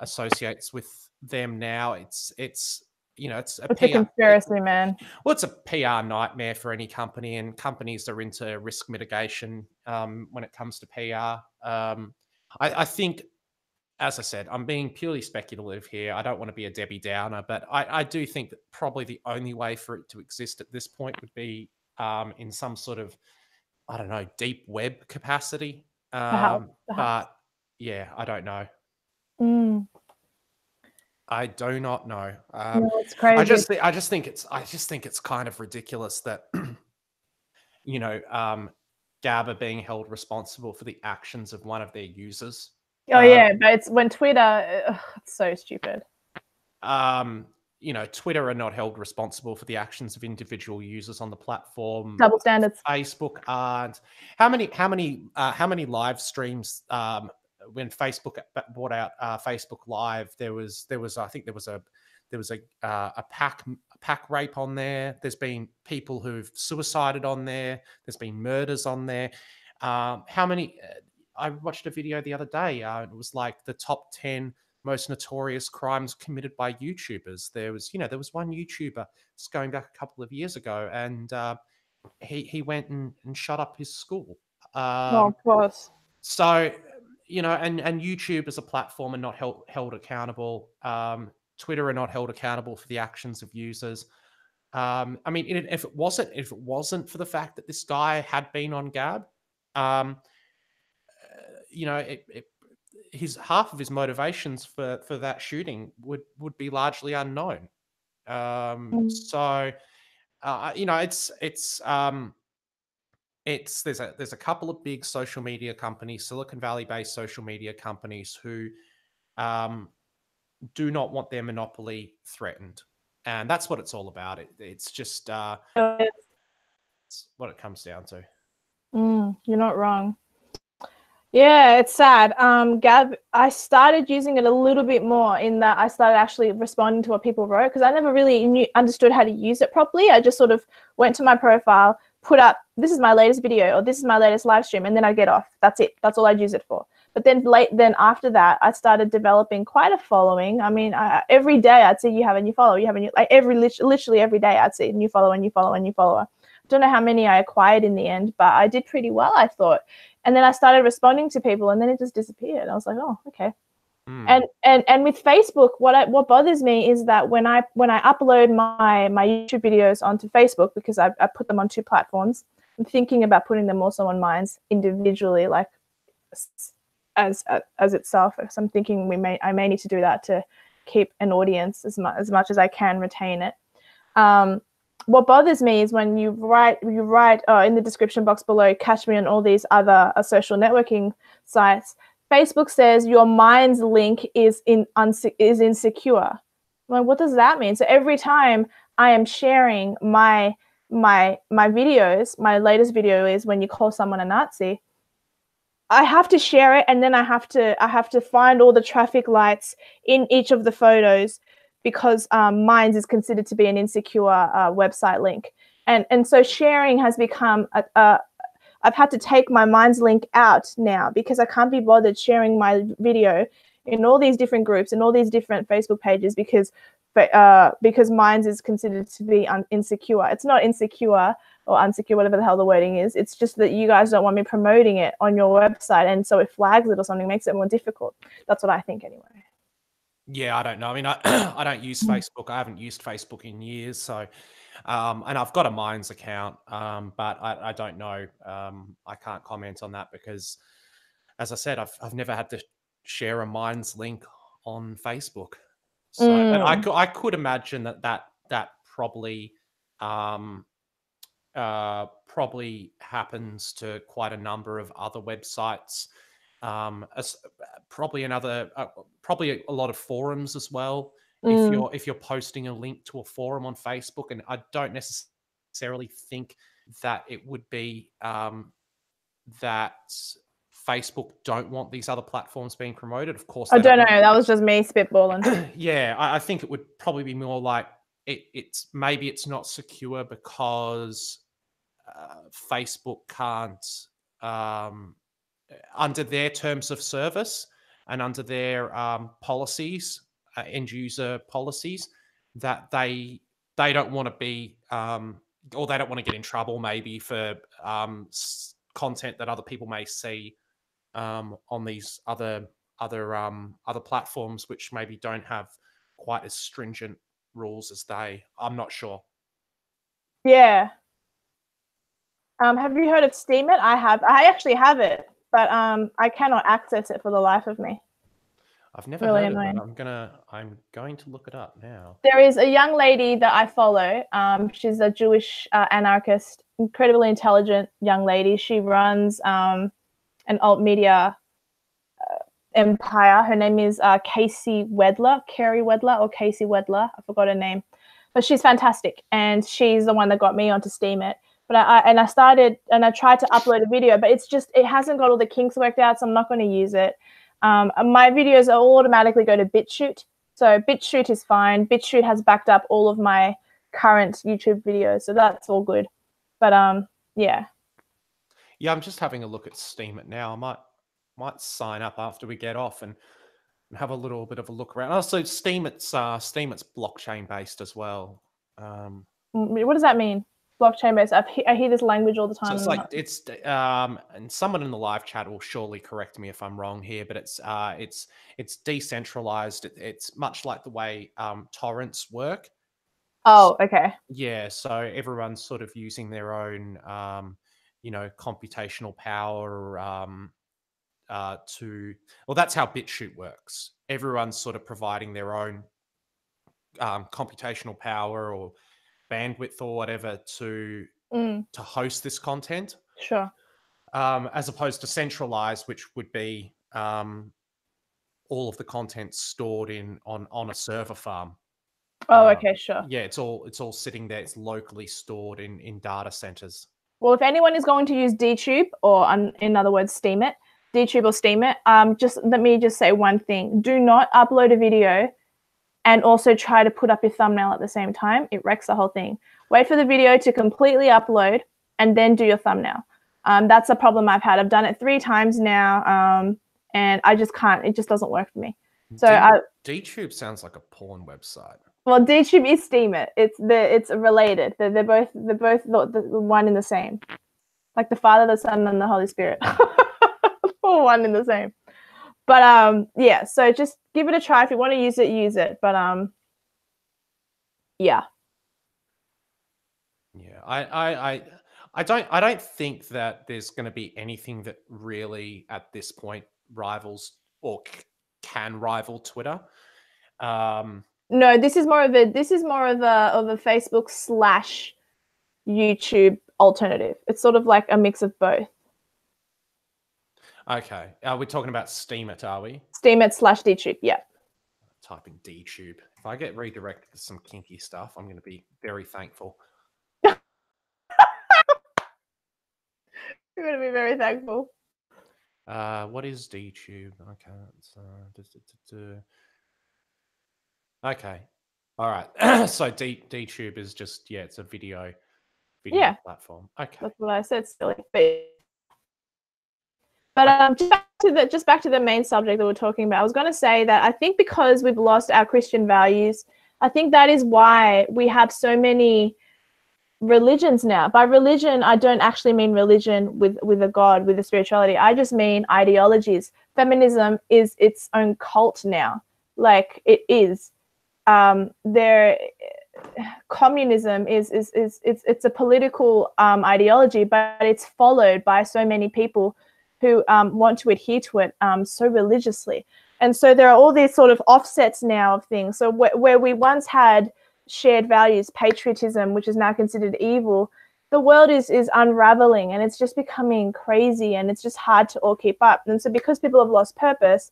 associates with them now, it's it's a It's a PR. conspiracy, man. Well, it's a PR nightmare for any company, and companies are into risk mitigation when it comes to PR. I think, as I said, I'm being purely speculative here. I don't want to be a Debbie Downer, but I do think that probably the only way for it to exist at this point would be in some sort of, I don't know, deep web capacity. Perhaps. Perhaps. But yeah, I don't know. Mm. I do not know. No, it's crazy. I just think it's kind of ridiculous that Gab are being held responsible for the actions of one of their users. Oh yeah, but it's when Twitter. It's so stupid. Twitter are not held responsible for the actions of individual users on the platform. Double standards. Facebook aren't. How many live streams when Facebook brought out Facebook Live, there was I think there was a pack rape on there. There's been people who've suicided on there. There's been murders on there. How many? I watched a video the other day. It was like the top 10 most notorious crimes committed by YouTubers. There was one YouTuber just going back a couple of years ago, and he went and shut up his school. Oh, of course. So and YouTube as a platform are not held accountable. Twitter are not held accountable for the actions of users. I mean, if it wasn't for the fact that this guy had been on Gab, his half of his motivations for that shooting would be largely unknown. So there's a couple of big social media companies, Silicon Valley based social media companies, who do not want their monopoly threatened, and that's what it's all about. It's just it's what it comes down to. You're not wrong. Yeah, it's sad. Gab, I started using it a little bit more in that I started actually responding to what people wrote, because I never really understood how to use it properly. I just sort of went to my profile, put up, this is my latest video, or this is my latest live stream, and then I get off. That's it. That's all I'd use it for. But then after that, I started developing quite a following. I mean, every day I'd see you have a new follower, literally every day I'd see a new follower, new follower, new follower. I don't know how many I acquired in the end, but I did pretty well, I thought. And then I started responding to people, and then it just disappeared. I was like, oh, okay. And with Facebook, what bothers me is that when I upload my YouTube videos onto Facebook, because I put them on 2 platforms, I'm thinking about putting them also on Minds individually, like as itself. So I'm thinking I may need to do that to keep an audience as much as I can retain it. What bothers me is when you write in the description box below, catch me on all these other social networking sites. Facebook says your Minds link is insecure. I'm like, what does that mean? So every time I am sharing my videos, my latest video is when you call someone a Nazi. I have to share it, and then I have to find all the traffic lights in each of the photos, because Minds is considered to be an insecure website link. And so sharing has become I've had to take my Minds link out now, because I can't be bothered sharing my video in all these different groups and all these different Facebook pages, because Minds is considered to be insecure. It's not insecure or unsecure, whatever the hell the wording is. It's just that you guys don't want me promoting it on your website, and so it flags it or something, makes it more difficult. That's what I think anyway. Yeah, I don't know. I mean, I don't use Facebook. I haven't used Facebook in years. So, and I've got a Minds account, but I don't know. I can't comment on that because, as I said, I've never had to share a Minds link on Facebook. So, and I could imagine that probably probably happens to quite a number of other websites. Probably a lot of forums as well. If you're posting a link to a forum on Facebook, and I don't necessarily think that it would be that Facebook don't want these other platforms being promoted. Of course, I they don't don't want. know. That was just me spitballing. Yeah, I think it would probably be more like it's maybe it's not secure because Facebook can't, um, under their terms of service and under their policies, end user policies, that they don't want to be, or they don't want to get in trouble maybe for content that other people may see on these other platforms, which maybe don't have quite as stringent rules as they. I'm not sure. Yeah. Have you heard of Steam It? I have. I actually have it, but I cannot access it for the life of me. I've never Really heard of it. annoying. I'm going to look it up now. There is a young lady that I follow. She's a Jewish anarchist, incredibly intelligent young lady. She runs an alt media empire. Her name is Casey Wedler, Carrie Wedler, or Casey Wedler. I forgot her name, but she's fantastic, and she's the one that got me onto Steam It. But I started and I tried to upload a video, but it hasn't got all the kinks worked out, so I'm not going to use it. My videos all automatically go to BitChute, so BitChute is fine. BitChute has backed up all of my current YouTube videos, so that's all good. But yeah. Yeah, I'm just having a look at Steam It now. I might sign up after we get off and have a little bit of a look around. Also, Steam It's blockchain based as well. What does that mean? Blockchain based. I hear this language all the time. So it's like and someone in the live chat will surely correct me if I'm wrong here, but it's decentralized. It's much like the way torrents work. Oh, okay. Yeah, so everyone's sort of using their own computational power well, that's how BitChute works. Everyone's sort of providing their own computational power or bandwidth or whatever to host this content. Sure. As opposed to centralized, which would be all of the content stored on a server farm. Oh, okay, sure. Yeah, it's all sitting there. It's locally stored in data centers. Well, if anyone is going to use DTube, or in other words, Steam It, DTube or Steam It, just let me just say one thing. Do not upload a video and also try to put up your thumbnail at the same time. It wrecks the whole thing. Wait for the video to completely upload and then do your thumbnail. That's a problem I've had. I've done it 3 times now, and I just can't. It just doesn't work for me. So DTube sounds like a porn website. Well, DTube is Steam It. It's related. They're both the one and the same. Like the Father, the Son, and the Holy Spirit. All one and the same. But yeah, so just give it a try. If you want to use it. But yeah. Yeah, I don't think that there's going to be anything that really at this point rivals or can rival Twitter. No, this is more of a Facebook / YouTube alternative. It's sort of like a mix of both. Okay. Are we talking about Steam It, are we? Steam It / DTube, yeah. Typing DTube. If I get redirected to some kinky stuff, I'm going to be very thankful. You're going to be very thankful. What is DTube? Okay. Okay. All right. So DTube is just, it's a video platform. Okay. That's what I said, silly. But just back to the main subject that we're talking about, I was going to say that I think because we've lost our Christian values, I think that is why we have so many religions now. By religion, I don't actually mean religion with a God, with a spirituality. I just mean ideologies. Feminism is its own cult now. Like it is. Communism is it's a political ideology, but it's followed by so many people who want to adhere to it so religiously. And so there are all these sort of offsets now of things. So where we once had shared values, patriotism, which is now considered evil, the world is unraveling, and it's just becoming crazy, and it's just hard to all keep up. And so because people have lost purpose,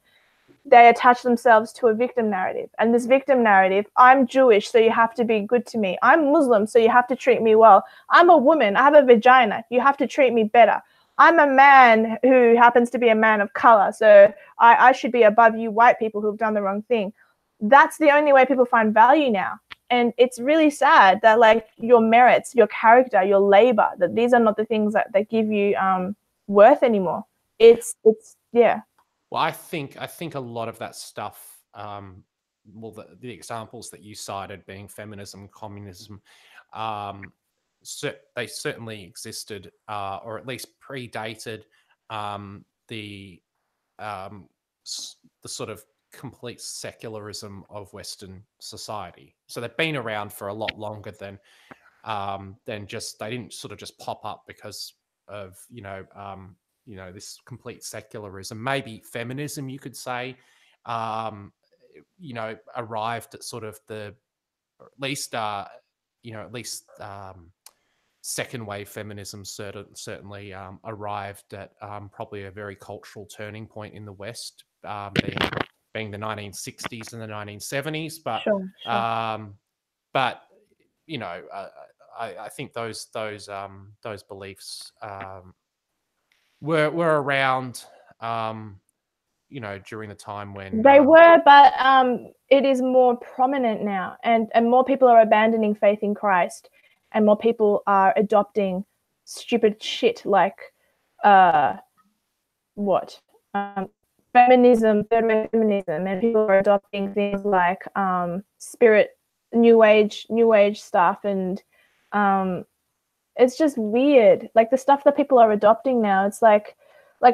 they attach themselves to a victim narrative. And this victim narrative, I'm Jewish, so you have to be good to me. I'm Muslim, so you have to treat me well. I'm a woman, I have a vagina, you have to treat me better. I'm a man who happens to be a man of color, so I should be above you white people who've done the wrong thing. That's the only way people find value now. And it's really sad that like your merits, your character, your labor, that these are not the things that give you worth anymore. It's yeah. Well, I think a lot of that stuff, well, the examples that you cited being feminism, communism, they certainly existed, or at least predated the the sort of complete secularism of Western society. So they've been around for a lot longer than just, they didn't sort of just pop up because of this complete secularism. Maybe feminism, you could say, arrived at sort of the, or at least second wave feminism certainly arrived at probably a very cultural turning point in the West, being the 1960s and the 1970s. But Sure. but I think those beliefs were around, during the time when they were, but it is more prominent now, and more people are abandoning faith in Christ, and more people are adopting stupid shit like feminism, third wave feminism, and people are adopting things like spirit, new age stuff, and it's just weird. Like the stuff that people are adopting now, it's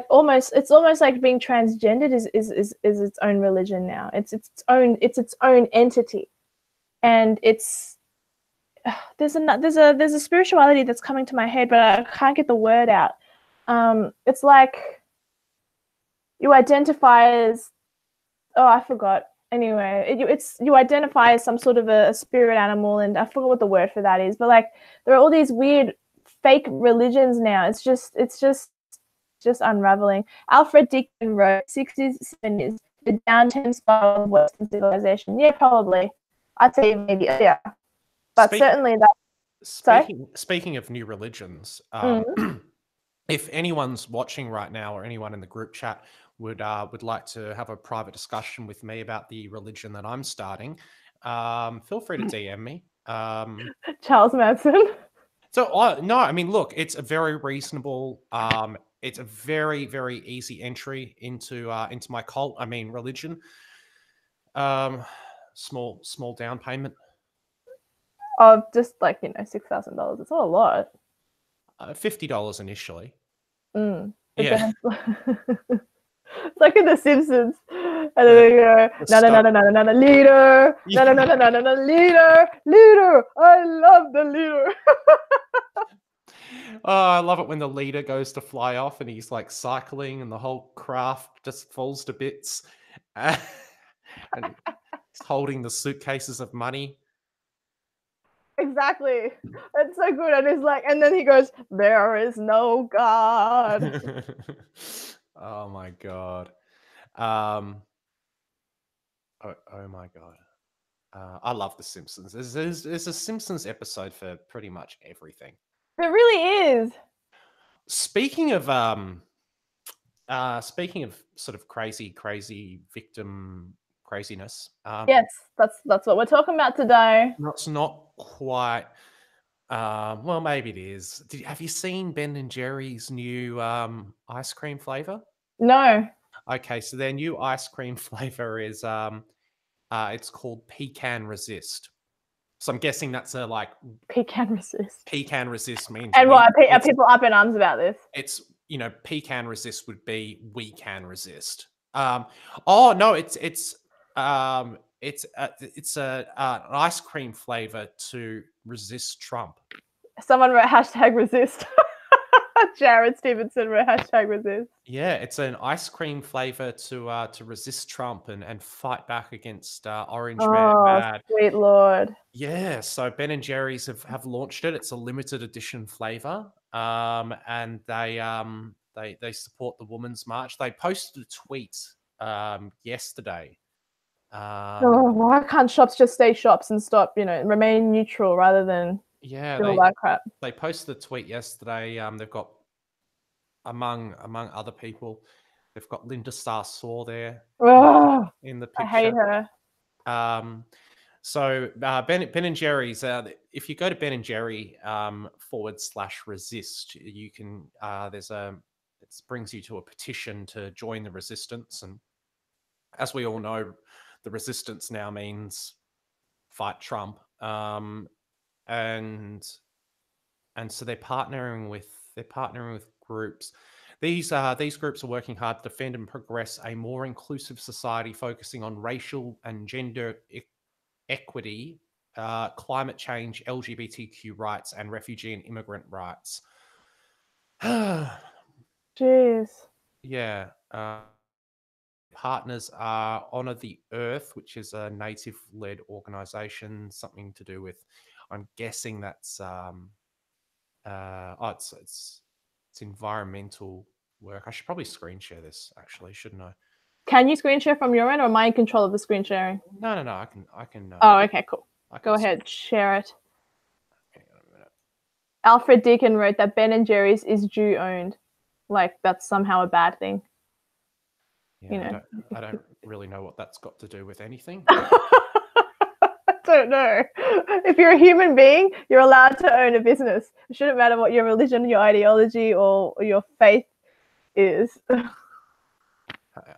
almost like being transgendered is its own religion now. It's its own entity, and there's a spirituality that's coming to my head, but I can't get the word out. It's like you identify as, I forgot. Anyway, you identify as some sort of a spirit animal, and I forgot what the word for that is. But like, there are all these weird fake religions now. It's just unraveling. Alfred Dickson wrote 60s, 70s, the downturn spiral of Western civilization. Yeah, probably. I'd say maybe, yeah. But certainly that. Speaking of new religions, if anyone's watching right now, or anyone in the group chat would like to have a private discussion with me about the religion that I'm starting, feel free to DM me. Charles Manson. So no, I mean, look, it's a very reasonable. It's a very, very easy entry into my cult. I mean, religion. Small down payment. Of just like $6,000. It's not a lot. $50 initially. Yeah. It's like in The Simpsons. And then they go, no, leader. No, leader. I love the leader. Oh, I love it when the leader goes to fly off and he's like cycling and the whole craft just falls to bits. And he's holding the suitcases of money. Exactly. It's so good. And it's like, and then he goes, there is no God. Oh my God. Oh my God. I love The Simpsons. There's a Simpsons episode for pretty much everything. It really is. Speaking of sort of crazy victim craziness. Yes, that's what we're talking about today. It's not quite. Well, maybe it is. Have you seen Ben and Jerry's new ice cream flavor? No. Okay, so their new ice cream flavor is it's called Pecan Resist. So I'm guessing that's a like Pecan Resist. Pecan Resist means. And what are people up in arms about this? It's Pecan Resist would be we can resist. Oh no, it's an ice cream flavor to resist Trump. Someone wrote #resist. Jared Stevenson wrote #resist. Yeah, it's an ice cream flavor to resist Trump and fight back against Orange Man Bad. Sweet Lord. Yeah, so Ben and Jerry's have launched it. It's a limited edition flavor, and they support the Women's March. They posted a tweet yesterday. Why can't shops just stay shops and stop, remain neutral rather than do all that crap? They posted a tweet yesterday. They've got among other people, they've got Linda Sarsour there in the picture. I hate her. So Ben and Jerry's. If you go to Ben and Jerry /resist, you can. It brings you to a petition to join the resistance, and as we all know, the resistance now means fight Trump. And so they're partnering with groups. These groups are working hard to defend and progress a more inclusive society, focusing on racial and gender equity, climate change, LGBTQ rights, and refugee and immigrant rights. Jeez. Yeah. Partners are Honor the Earth, which is a native-led organization, something to do with, I'm guessing that's it's environmental work. I should probably screen share this, actually, shouldn't I? Can you screen share from your end, or am I in control of the screen sharing? No, I can. Oh, okay, cool. Go ahead, share it. Hang on a minute. Alfred Deakin wrote that Ben and Jerry's is Jew-owned. Like, that's somehow a bad thing. Yeah, I don't really know what that's got to do with anything. I don't know. If you're a human being, you're allowed to own a business. It shouldn't matter what your religion, your ideology, or your faith is.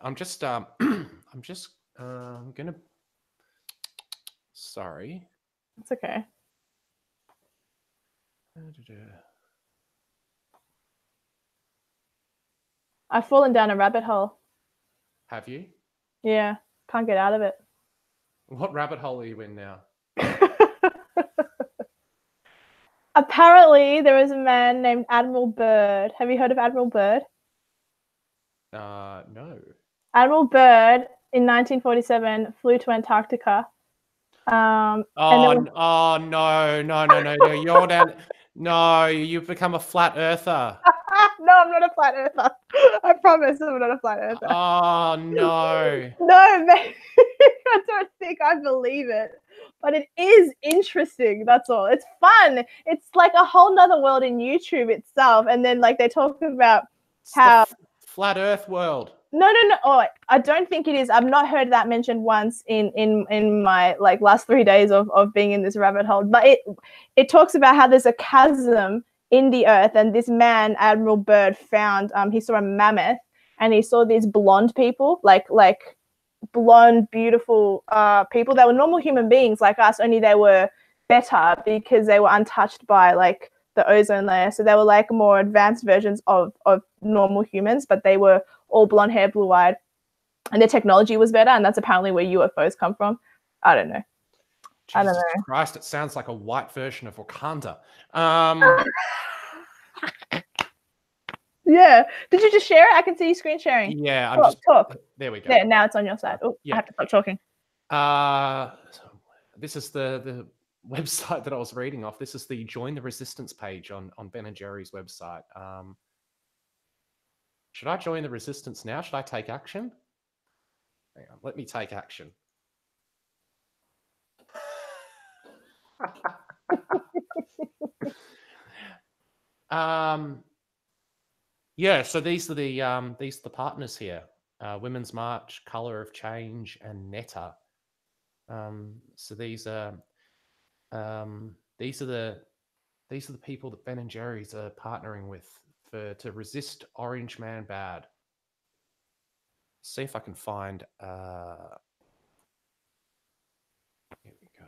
I'm gonna. Sorry. It's okay. I've fallen down a rabbit hole. Have you? Yeah, can't get out of it. What rabbit hole are you in now? Apparently, there is a man named Admiral Byrd. Have you heard of Admiral Byrd? No. Admiral Byrd in 1947 flew to Antarctica. No! You're down. No, you've become a flat earther. No, I'm not a flat earther. I promise I'm not a flat earther. Oh no. No, baby. I don't think I believe it. But it is interesting, that's all. It's fun. It's like a whole nother world in YouTube itself. And then like they talk about how the flat earth world. No. Oh, I don't think it is. I've not heard that mentioned once in my like last 3 days of being in this rabbit hole. But it talks about how there's a chasm in the earth, and this man, Admiral Byrd, found he saw a mammoth, and he saw these blonde people, like blonde, beautiful people that were normal human beings like us, only they were better because they were untouched by like the ozone layer. So they were like more advanced versions of normal humans, but they were all blonde hair, blue eyed, and their technology was better. And that's apparently where UFOs come from. I don't know. Jesus Christ, it sounds like a white version of Wakanda. Yeah. Did you just share it? I can see you screen sharing. Yeah, talk. There we go. Yeah, now it's on your side. Oh, yeah. I have to stop talking. This is the website that I was reading off. This is the Join the Resistance page on Ben and Jerry's website. Should I join the resistance now? Should I take action? Hang on, let me take action. Yeah, so these are the partners here: Women's March, Color of Change, and Netta. So these are the people that Ben and Jerry's are partnering with to resist Orange Man Bad. See if I can find. Here we go.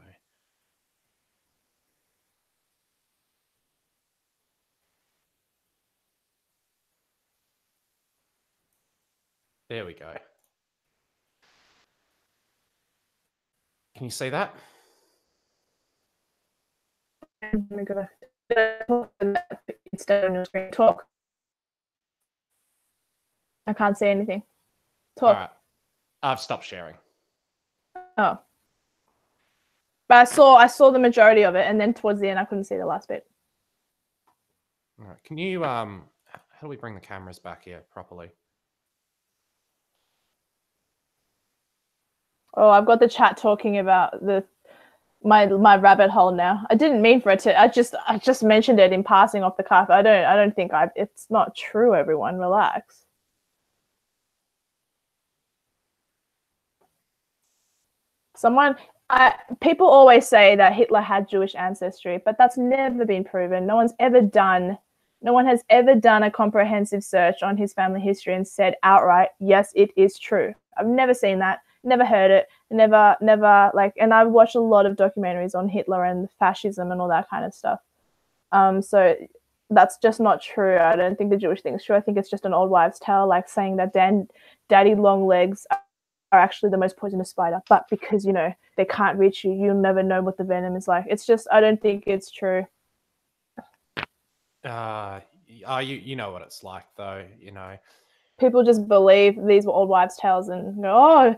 There we go. Can you see that? I'm gonna instead on your screen. Talk. I can't see anything. Talk. All right. I've stopped sharing. Oh. But I saw the majority of it, and then towards the end I couldn't see the last bit. All right. Can you how do we bring the cameras back here properly? Oh, I've got the chat talking about my rabbit hole now. I didn't mean for it to. I just mentioned it in passing off the cuff. I don't think it's not true. Everyone, relax. People always say that Hitler had Jewish ancestry, but that's never been proven. No one has ever done a comprehensive search on his family history and said outright, yes, it is true. I've never seen that, never heard it, never like, and I've watched a lot of documentaries on Hitler and fascism and all that kind of stuff. So that's just not true. I don't think the Jewish thing is true. I think it's just an old wives' tale, like saying that daddy long legs are actually the most poisonous spider, but because they can't reach you, you'll never know what the venom is like. It's just, I don't think it's true. You know what it's like, though. People just believe these were old wives' tales and go, oh,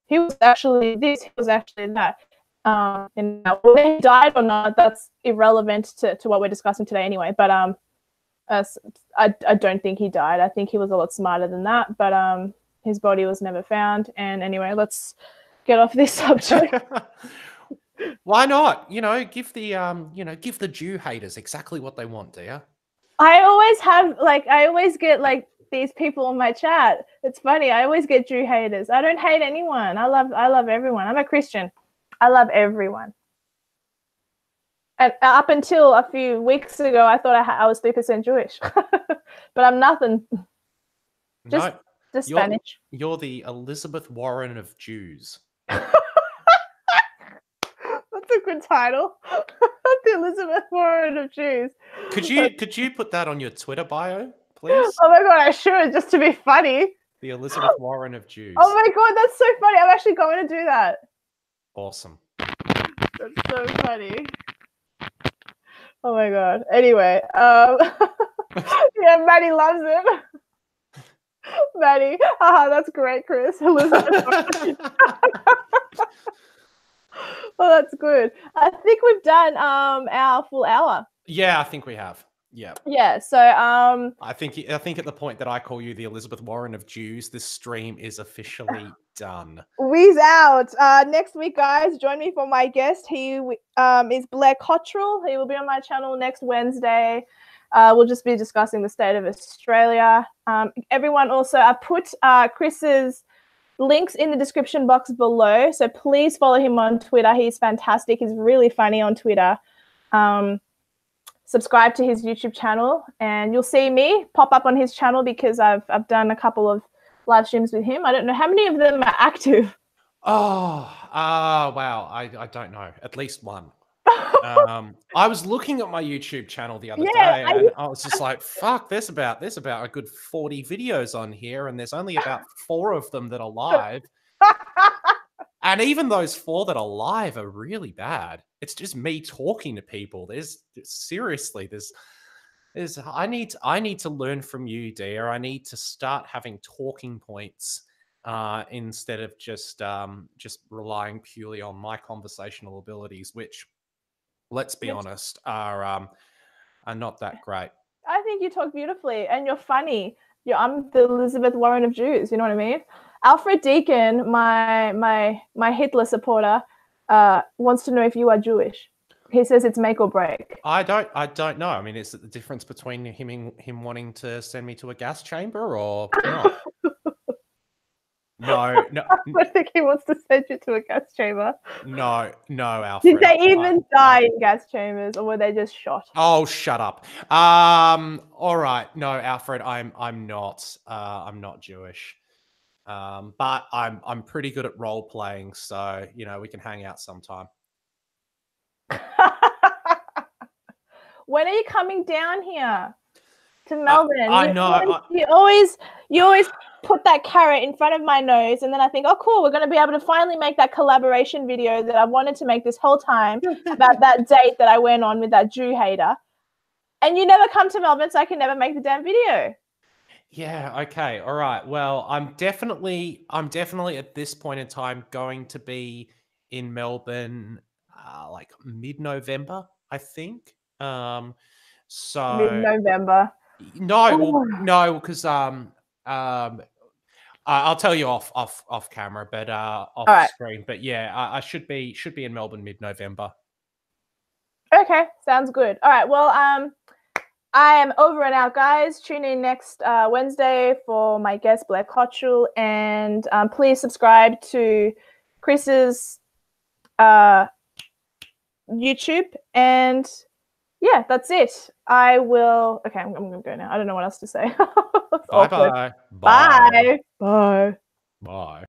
he was actually this, he was actually that. And whether he died or not, that's irrelevant to what we're discussing today anyway. But I don't think he died. I think he was a lot smarter than that. But his body was never found. And anyway, let's get off this subject. Why not? Give the Jew haters exactly what they want, dear. I always get like these people on my chat. It's funny. I always get Jew haters. I don't hate anyone. I love everyone. I'm a Christian. I love everyone. And up until a few weeks ago, I thought I was 3% Jewish, but I'm nothing. Just Spanish. You're the Elizabeth Warren of Jews. That's a good title. The Elizabeth Warren of Jews. Could you put that on your Twitter bio, please? Oh my god, I should, just to be funny. The Elizabeth Warren of Jews. Oh my god, that's so funny. I'm actually going to do that. Awesome. That's so funny. Oh my god. Anyway, yeah, Maddie loves it. Maddie, that's great, Chris. Elizabeth. Oh, that's good. I think we've done our full hour. Yeah, I think we have. Yeah. Yeah. So I think at the point that I call you the Elizabeth Warren of Jews, this stream is officially done. We's out. Next week, guys, join me for my guest. He is Blair Cottrell. He will be on my channel next Wednesday. We'll just be discussing the state of Australia. Everyone also, I put Chris's links in the description box below. So please follow him on Twitter. He's fantastic. He's really funny on Twitter. Subscribe to his YouTube channel and you'll see me pop up on his channel because I've done a couple of live streams with him. I don't know how many of them are active. Wow. I don't know. At least one. I was looking at my YouTube channel the other day and I was just like, fuck, there's about a good 40 videos on here and there's only about 4 of them that are live. And even those 4 that are live are really bad. It's just me talking to people. I need to learn from you, dear. I need to start having talking points instead of just relying purely on my conversational abilities, which, let's be honest, are not that great. I think you talk beautifully and you're funny. I'm the Elizabeth Warren of Jews. You know what I mean? Alfred Deakin, my Hitler supporter, wants to know if you are Jewish. He says it's make or break. I don't know. I mean, is it the difference between him wanting to send me to a gas chamber or not? No. I don't think he wants to send you to a gas chamber. No, Alfred. Did they even die in gas chambers, or were they just shot? Oh, shut up. All right. No, Alfred, I'm not Jewish. But I'm pretty good at role playing, so we can hang out sometime. When are you coming down here to Melbourne? I know. You always put that carrot in front of my nose, and then I think, oh, cool, we're going to be able to finally make that collaboration video that I wanted to make this whole time about that date that I went on with that Jew hater. And you never come to Melbourne, so I can never make the damn video. Yeah, okay. All right. Well, I'm definitely at this point in time going to be in Melbourne like mid-November, I think. So mid-November. No, well, no, because I'll tell you off camera, but off All right. screen. But yeah, I should be in Melbourne mid-November. Okay, sounds good. All right. Well, I am over and out, guys. Tune in next Wednesday for my guest Blair Cottrell, and please subscribe to Chris's YouTube. And yeah, that's it. I will. Okay, I'm gonna go now. I don't know what else to say. It's awkward. Bye-bye. Bye. Bye. Bye.